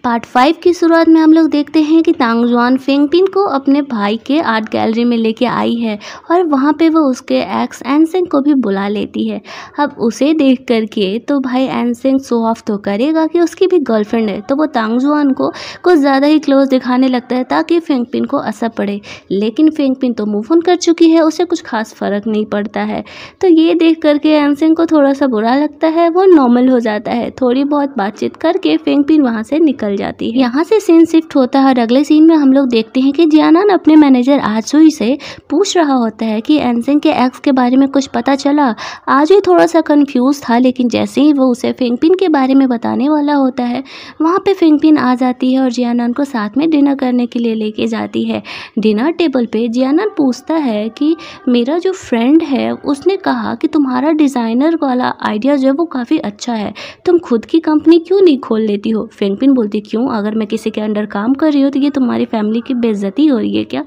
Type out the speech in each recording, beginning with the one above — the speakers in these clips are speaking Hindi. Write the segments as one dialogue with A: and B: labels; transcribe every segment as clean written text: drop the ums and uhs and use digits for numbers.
A: पार्ट 5 की शुरुआत में हम लोग देखते हैं कि तांगजुआन फेंगपिन को अपने भाई के आर्ट गैलरी में लेके आई है और वहाँ पे वो उसके एक्स एनसेंग को भी बुला लेती है। अब उसे देख करके तो भाई एनसेंग शो ऑफ तो करेगा कि उसकी भी गर्लफ्रेंड है, तो वो तांगजुआन को कुछ ज़्यादा ही क्लोज दिखाने लगता है ताकि फेंगपिन को असर पड़े। लेकिन फेंगपिन तो मूव ऑन कर चुकी है, उसे कुछ खास फर्क नहीं पड़ता है। तो ये देख करके एनसेंग को थोड़ा सा बुरा लगता है, वो नॉर्मल हो जाता है। थोड़ी बहुत बातचीत करके फेंगपिन वहाँ से निकल जाती है। यहाँ से सीन शिफ्ट होता है और अगले सीन में हम लोग देखते हैं कि जियानान अपने मैनेजर आजुई से पूछ रहा होता है कि एनसेंग के एक्स के बारे में कुछ पता चला। आजुई थोड़ा सा कंफ्यूज था, लेकिन जैसे ही वो उसे फेंगपिन के बारे में बताने वाला होता है वहाँ पे फेंगपिन आ जाती है और जियानान को साथ में डिनर करने के लिए लेके जाती है। डिनर टेबल पे जियानान पूछता है कि मेरा जो फ्रेंड है उसने कहा कि तुम्हारा डिज़ाइनर वाला आइडिया जो है वो काफ़ी अच्छा है, तुम खुद की कंपनी क्यों नहीं खोल लेती हो। फेंगपिन बोलती क्यों, अगर मैं किसी के अंडर काम कर रही हूँ तो ये तुम्हारी फैमिली की बेइज्जती हो रही है क्या।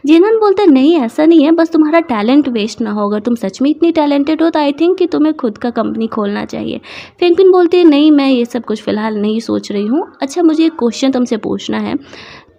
A: जियानान बोलता है नहीं ऐसा नहीं है, बस तुम्हारा टैलेंट वेस्ट ना हो, अगर तुम सच में इतनी टैलेंटेड हो तो आई थिंक कि तुम्हें खुद का कंपनी खोलना चाहिए। फेंगपिन बोलती है नहीं मैं ये सब कुछ फ़िलहाल नहीं सोच रही हूँ। अच्छा मुझे एक क्वेश्चन तुमसे पूछना है,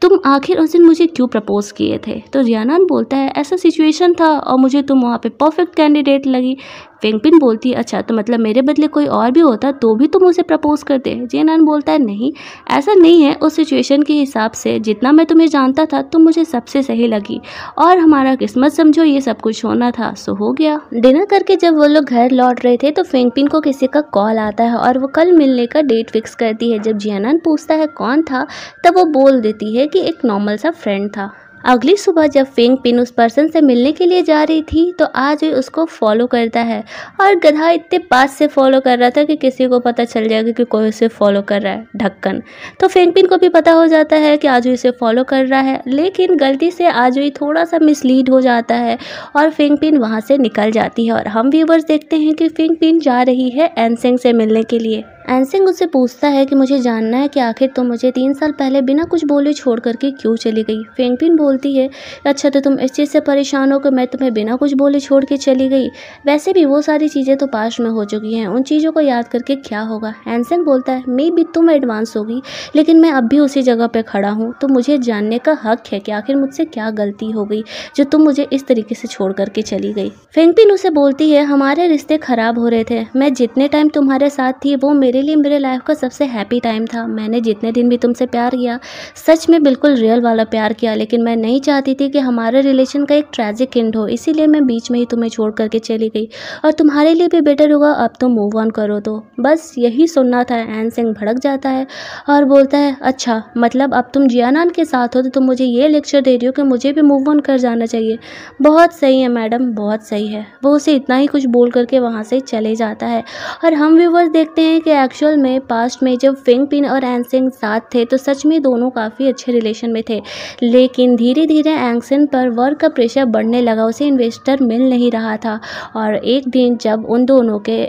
A: तुम आखिर उस दिन मुझे क्यों प्रपोज किए थे। तो जियानान बोलता है ऐसा सिचुएशन था और मुझे तुम वहाँ पे परफेक्ट कैंडिडेट लगी। फेंगपिन बोलती है अच्छा तो मतलब मेरे बदले कोई और भी होता तो भी तुम उसे प्रपोज करते। जियानान बोलता है नहीं ऐसा नहीं है, उस सिचुएशन के हिसाब से जितना मैं तुम्हें जानता था तुम मुझे सबसे सही लगी और हमारा किस्मत समझो ये सब कुछ होना था सो हो गया। डिनर करके जब वो लोग घर लौट रहे थे तो फेंगपिन को किसी का कॉल आता है और वो कल मिलने का डेट फिक्स करती है। जब जियानान पूछता है कौन था तब वो बोल देती है कि एक नॉर्मल सा फ्रेंड था। अगली सुबह जब फेंगपिन उस पर्सन से मिलने के लिए जा रही थी तो आज उसको फॉलो करता है और गधा इतने पास से फॉलो कर रहा था कि किसी को पता चल जाएगा कि कोई उसे फॉलो कर रहा है, ढक्कन। तो फेंगपिन को भी पता हो जाता है कि आजुई इसे फॉलो कर रहा है, लेकिन गलती से आजुई थोड़ा सा मिसलीड हो जाता है और फेंगपिन वहाँ से निकल जाती है और हम व्यूवर्स देखते हैं कि फेंगपिन जा रही है एनसेंग से मिलने के लिए। एनसेंग उससे पूछता है कि मुझे जानना है कि आखिर तुम मुझे 3 साल पहले बिना कुछ बोले छोड़ करके क्यों चली गई। फेंगपिन बोलती है अच्छा तो तुम इस चीज़ से परेशान हो कि मैं तुम्हें बिना कुछ बोले छोड़ के चली गई, वैसे भी वो सारी चीज़ें तो पास्ट में हो चुकी हैं, उन चीज़ों को याद करके क्या होगा। एनसेंग बोलता है मे बी तुम एडवांस होगी लेकिन मैं अब भी उसी जगह पर खड़ा हूँ, तो मुझे जानने का हक है कि आखिर मुझसे क्या गलती हो गई जो तुम मुझे इस तरीके से छोड़ करके चली गई। फेंगपिन उसे बोलती है हमारे रिश्ते ख़राब हो रहे थे, मैं जितने टाइम तुम्हारे साथ थी वो मेरे लिए मेरे लाइफ का सबसे हैप्पी टाइम था, मैंने जितने दिन भी तुमसे प्यार किया सच में बिल्कुल रियल वाला प्यार किया, लेकिन मैं नहीं चाहती थी कि हमारे रिलेशन का एक ट्रैजिक एंड हो, इसीलिए मैं बीच में ही तुम्हें छोड़ करके चली गई और तुम्हारे लिए भी बेटर होगा अब तुम मूव ऑन करो। तो बस यही सुनना था। एनसेंग भड़क जाता है और बोलता है अच्छा मतलब अब तुम जियानान के साथ हो तो तुम मुझे ये लेक्चर दे रही हो कि मुझे भी मूव ऑन कर जाना चाहिए। बहुत सही है मैडम, बहुत सही है। वो उसे इतना ही कुछ बोल करके वहाँ से चले जाता है और हम व्यूवर्स देखते हैं कि एक्चुअल में पास्ट में जब फेंगपिन और एनसेंग साथ थे तो सच में दोनों काफ़ी अच्छे रिलेशन में थे, लेकिन धीरे धीरे एनसेंग पर वर्क का प्रेशर बढ़ने लगा, उसे इन्वेस्टर मिल नहीं रहा था और एक दिन जब उन दोनों के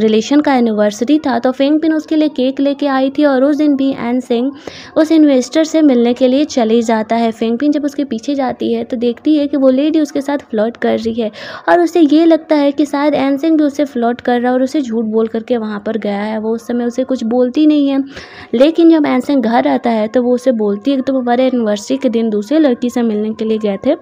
A: रिलेशन का एनिवर्सरी था तो फेंगपिन उसके लिए केक लेके आई थी और उस दिन भी एनसेंग उस इन्वेस्टर से मिलने के लिए चले जाता है। फेंगपिन जब उसके पीछे जाती है तो देखती है कि वो लेडी उसके साथ फ्लर्ट कर रही है और उसे ये लगता है कि शायद एनसेंग भी उसे फ्लर्ट कर रहा है और उसे झूठ बोल करके वहाँ पर गया है। वो उस समय उसे कुछ बोलती नहीं है, लेकिन जब एनसेंग घर आता है तो वो उसे बोलती है कि तुम हमारे एनिवर्सरी के दिन दूसरे लड़की से मिलने के लिए गए थे।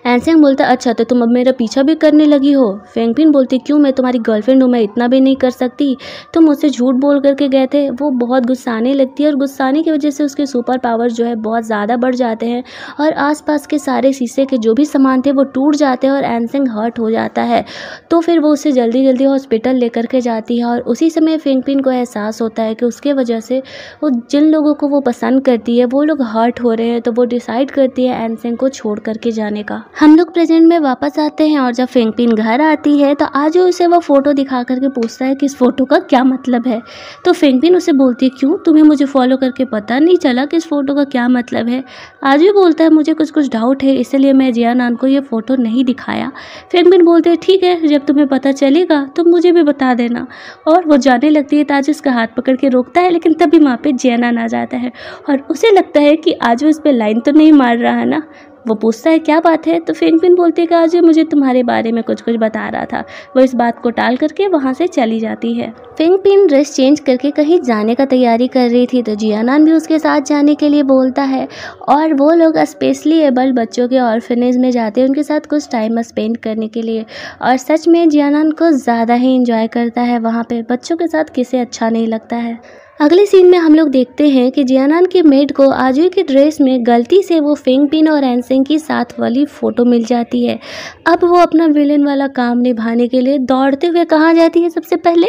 A: एनसेंग बोलता है अच्छा तो तुम अब मेरा पीछा भी करने लगी हो। फेंगपिन बोलती क्यों, मैं तुम्हारी गर्लफ्रेंड हूँ, मैं इतना भी नहीं कर सकती, तुम मुझसे झूठ बोल करके गए थे। वो बहुत गुस्साने लगती है और गुस्साने की वजह से उसके सुपर पावर जो है बहुत ज़्यादा बढ़ जाते हैं और आसपास के सारे शीशे के जो भी सामान थे वो टूट जाते हैं और एनसेंग हर्ट हो जाता है। तो फिर वो उसे जल्दी जल्दी हॉस्पिटल लेकर के जाती है और उसी समय फेंगपिन को एहसास होता है कि उसके वजह से वो जिन लोगों को वो पसंद करती है वो लोग हर्ट हो रहे हैं, तो वो डिसाइड करती है एनसेंग को छोड़ करके जाने का। हम लोग प्रेजेंट में वापस आते हैं और जब फेंगपिन घर आती है तो आज उसे वो फोटो दिखा करके पूछता है कि इस फोटो का क्या मतलब है। तो फेंगपिन उसे बोलती है क्यों, तुम्हें मुझे फॉलो करके पता नहीं चला कि इस फोटो का क्या मतलब है। आज भी बोलता है मुझे कुछ डाउट है इसलिए मैं जियानान को ये फोटो नहीं दिखाया। फेंगपिन बोलते हैं ठीक है जब तुम्हें पता चलेगा तो मुझे भी बता देना, और वो जाने लगती है। ताज उसका हाथ पकड़ के रोकता है लेकिन तभी वहाँ पे जियानान आ जाता है और उसे लगता है कि आज वो इस पर लाइन तो नहीं मार रहा है ना। वो पूछता है क्या बात है, तो फेंगपिन बोलती है कि आज मुझे तुम्हारे बारे में कुछ कुछ बता रहा था। वो इस बात को टाल करके वहाँ से चली जाती है। फेंगपिन ड्रेस चेंज करके कहीं जाने का तैयारी कर रही थी, तो जियानान भी उसके साथ जाने के लिए बोलता है और वो लोग स्पेशली एबल्ड बच्चों के ऑर्फनेज में जाते हैं उनके साथ कुछ टाइम स्पेंड करने के लिए। और सच में जियानान को ज़्यादा ही इंजॉय करता है, वहाँ पे बच्चों के साथ किसे अच्छा नहीं लगता है। अगले सीन में हम लोग देखते हैं कि जियानान के मेड को आजुई की ड्रेस में गलती से वो फेंगपिन और एनसेंग की साथ वाली फ़ोटो मिल जाती है। अब वो अपना विलेन वाला काम निभाने के लिए दौड़ते हुए कहाँ जाती है? सबसे पहले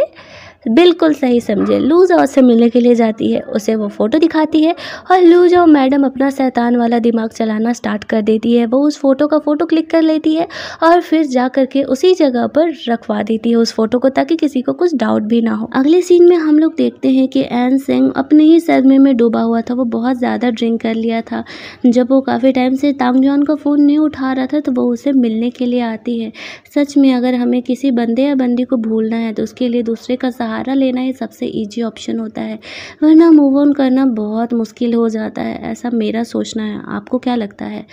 A: बिल्कुल सही समझे, लू जाओ से मिलने के लिए जाती है। उसे वो फ़ोटो दिखाती है और लू जाओ मैडम अपना शैतान वाला दिमाग चलाना स्टार्ट कर देती है। वो उस फ़ोटो का फ़ोटो क्लिक कर लेती है और फिर जा करके उसी जगह पर रखवा देती है उस फ़ोटो को, ताकि किसी को कुछ डाउट भी ना हो। अगले सीन में हम लोग देखते हैं कि एनसेंग अपने ही सदमे में डूबा हुआ था। वो बहुत ज़्यादा ड्रिंक कर लिया था। जब वो काफ़ी टाइम से तांगजुआन का फ़ोन नहीं उठा रहा था, तो वो उसे मिलने के लिए आती है। सच में अगर हमें किसी बंदे या बंदी को भूलना है तो उसके लिए दूसरे का सहारा लेना ही सबसे इजी ऑप्शन होता है, वरना मूव ऑन करना बहुत मुश्किल हो जाता है। ऐसा मेरा सोचना है, आपको क्या लगता है?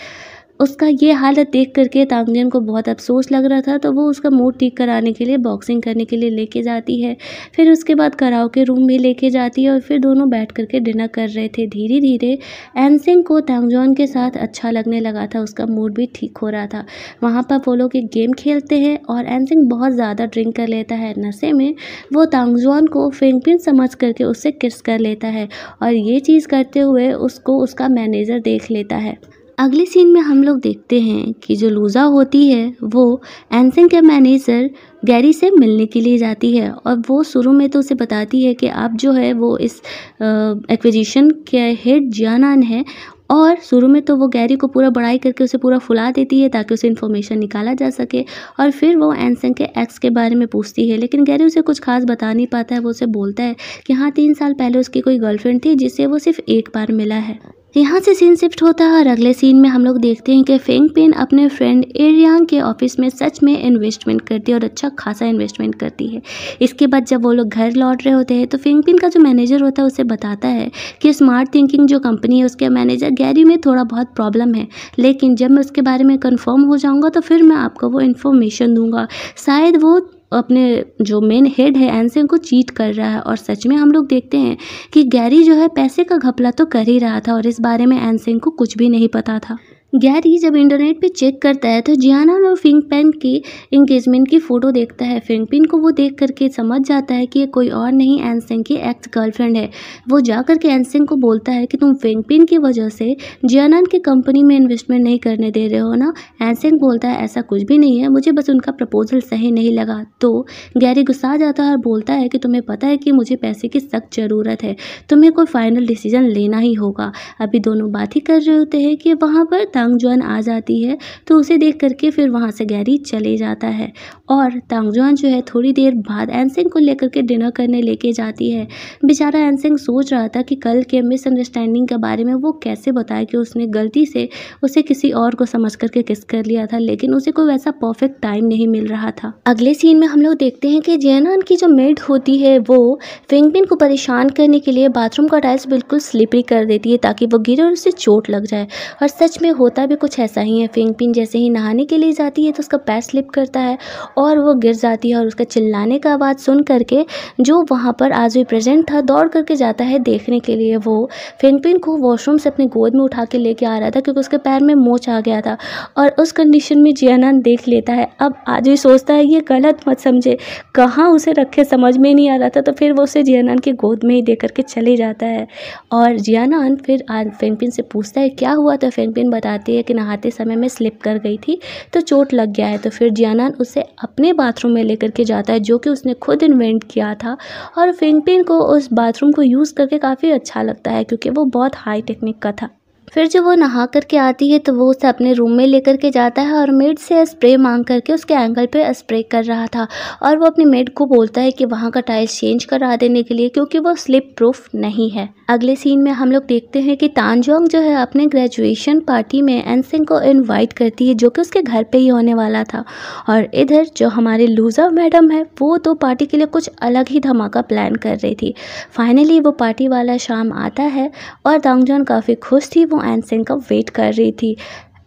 A: उसका ये हालत देख करके तांगजिन को बहुत अफसोस लग रहा था, तो वो उसका मूड ठीक कराने के लिए बॉक्सिंग करने के लिए लेके जाती है। फिर उसके बाद कराओके रूम भी लेके जाती है और फिर दोनों बैठ करके डिनर कर रहे थे। धीरे धीरे एनसिंग को तांगजॉन के साथ अच्छा लगने लगा था, उसका मूड भी ठीक हो रहा था। वहाँ पर वो लोग एक गेम खेलते हैं और एनसिंग बहुत ज़्यादा ड्रिंक कर लेता है। नशे में वो तांगजॉन को फेंगपिन समझ करके उससे किस कर लेता है और ये चीज़ करते हुए उसको उसका मैनेजर देख लेता है। अगले सीन में हम लोग देखते हैं कि जो लूज़ा होती है वो एनसिंग के मैनेजर गैरी से मिलने के लिए जाती है और वो शुरू में तो उसे बताती है कि आप जो है वो इस एक्विजिशन के हेड जियानान है। और शुरू में तो वो गैरी को पूरा बड़ाई करके उसे पूरा फुला देती है ताकि उसे इन्फॉर्मेशन निकाला जा सके। और फिर वो एनसेंग के एक्स के बारे में पूछती है, लेकिन गैरी उसे कुछ खास बता नहीं पाता है। वो उसे बोलता है कि हाँ 3 साल पहले उसकी कोई गर्लफ्रेंड थी जिससे वो सिर्फ एक बार मिला है। यहाँ से सीन शिफ्ट होता है और अगले सीन में हम लोग देखते हैं कि फेंगपिन अपने फ्रेंड एरियांग के ऑफिस में सच में इन्वेस्टमेंट करती है और अच्छा खासा इन्वेस्टमेंट करती है। इसके बाद जब वो लोग घर लौट रहे होते हैं तो फेंगपिन का जो मैनेजर होता है उसे बताता है कि स्मार्ट थिंकिंग जो कंपनी है उसके मैनेजर गैरी में थोड़ा बहुत प्रॉब्लम है, लेकिन जब मैं उसके बारे में कन्फर्म हो जाऊँगा तो फिर मैं आपको वो इन्फॉर्मेशन दूँगा। शायद वो अपने जो मेन हेड है एनसेंग को चीट कर रहा है। और सच में हम लोग देखते हैं कि गैरी जो है पैसे का घपला तो कर ही रहा था और इस बारे में एनसेंग को कुछ भी नहीं पता था। गैरी जब इंटरनेट पे चेक करता है तो जियानान और फेंगपिन की इंगेजमेंट की फ़ोटो देखता है। फेंगपिन को वो देख करके समझ जाता है कि ये कोई और नहीं एनसेंग की एक्स गर्लफ्रेंड है। वो जा करके एनसेंग को बोलता है कि तुम फेंगपिन की वजह से जियानान की कंपनी में इन्वेस्टमेंट नहीं करने दे रहे हो ना। एनसेंग बोलता है ऐसा कुछ भी नहीं है, मुझे बस उनका प्रपोजल सही नहीं लगा। तो गैरी गुस्सा जाता है और बोलता है कि तुम्हें पता है कि मुझे पैसे की सख्त ज़रूरत है, तुम्हें कोई फाइनल डिसीजन लेना ही होगा। अभी दोनों बात ही कर रहे होते हैं कि वहाँ पर तांगजुआन आ जाती है, तो उसे देख करके फिर वहाँ से गैरी चले जाता है और तांगजुआन जो है थोड़ी देर बाद एनसेंग को लेकर के डिनर करने लेके जाती है। बेचारा एनसेंग सोच रहा था कि कल के मिसअंडरस्टैंडिंग के बारे में वो कैसे बताए कि उसने गलती से उसे किसी और को समझ करके किस कर लिया था, लेकिन उसे कोई वैसा परफेक्ट टाइम नहीं मिल रहा था। अगले सीन में हम लोग देखते हैं कि जियानान की जो मेड होती है वो फेंगपिन को परेशान करने के लिए बाथरूम का टाइल्स बिल्कुल स्लिपरी कर देती है ताकि वो गिरे और उसे चोट लग जाए। और सच में होता भी कुछ ऐसा ही है। फेंगपिन जैसे ही नहाने के लिए जाती है तो उसका पैर स्लिप करता है और वो गिर जाती है और उसका चिल्लाने का आवाज़ सुन करके जो वहाँ पर आज भी प्रेजेंट था दौड़ करके जाता है देखने के लिए। वो फेंगपिन को वॉशरूम से अपने गोद में उठा के लेके आ रहा था क्योंकि उसके पैर में मोच आ गया था और उस कंडीशन में जियानान देख लेता है। अब आज भी सोचता है ये गलत मत समझे, कहाँ उसे रखे समझ में नहीं आ रहा था, तो फिर वो उसे जियानान की गोद में ही दे करके चले जाता है। और जियानान फिर फेंगपिन से पूछता है क्या हुआ, तो फेंगपिन बताती है कि नहाते समय में स्लिप कर गई थी तो चोट लग गया है। तो फिर जियानान उसे अपने बाथरूम में लेकर के जाता है जो कि उसने खुद इन्वेंट किया था और फेंगपिन को उस बाथरूम को यूज़ करके काफ़ी अच्छा लगता है क्योंकि वो बहुत हाई टेक्निक का था। फिर जब वो नहा करके आती है तो वो उसे अपने रूम में लेकर के जाता है और मेड से स्प्रे मांग करके उसके एंगल पे स्प्रे कर रहा था और वो अपनी मेड को बोलता है कि वहाँ का टाइल्स चेंज करा देने के लिए क्योंकि वो स्लिप प्रूफ नहीं है। अगले सीन में हम लोग देखते हैं कि तांजुआंग जो है अपने ग्रेजुएशन पार्टी में एनसेंग को इनवाइट करती है जो कि उसके घर पे ही होने वाला था। और इधर जो हमारे लूजा मैडम है वो तो पार्टी के लिए कुछ अलग ही धमाका प्लान कर रही थी। फाइनली वो पार्टी वाला शाम आता है और तांजुआंग काफ़ी खुश थी, वो एनसेंग का वेट कर रही थी।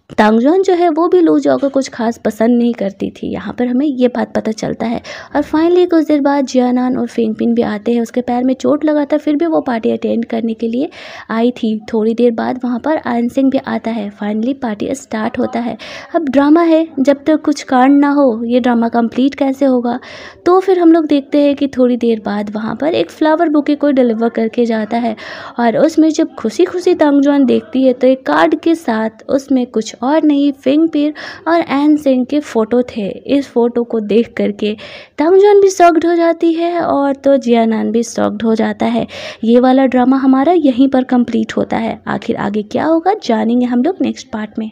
A: तांगजुआन जो है वो भी लू जाओ को कुछ खास पसंद नहीं करती थी। यहाँ पर हमें ये बात पता चलता है। और फाइनली कुछ देर बाद जियानान और फिंगपिन भी आते हैं। उसके पैर में चोट लगा था, फिर भी वो पार्टी अटेंड करने के लिए आई थी। थोड़ी देर बाद वहाँ पर आनसिंग भी आता है। फाइनली पार्टी स्टार्ट होता है। अब ड्रामा है, जब तक कुछ कांड ना हो ये ड्रामा कंप्लीट कैसे होगा। तो फिर हम लोग देखते हैं कि थोड़ी देर बाद वहाँ पर एक फ्लावर बुके को डिलीवर करके जाता है। और उसमें जब खुशी खुशी तांगजुआन देखती है तो एक कार्ड के साथ उसमें कुछ और नहीं, फिंगपिन और एन सिंह के फ़ोटो थे। इस फ़ोटो को देख करके तांगजुआन भी शॉक्ड हो जाती है और तो जियानान भी शॉक्ड हो जाता है। ये वाला ड्रामा हमारा यहीं पर कंप्लीट होता है। आखिर आगे क्या होगा जानेंगे हम लोग नेक्स्ट पार्ट में।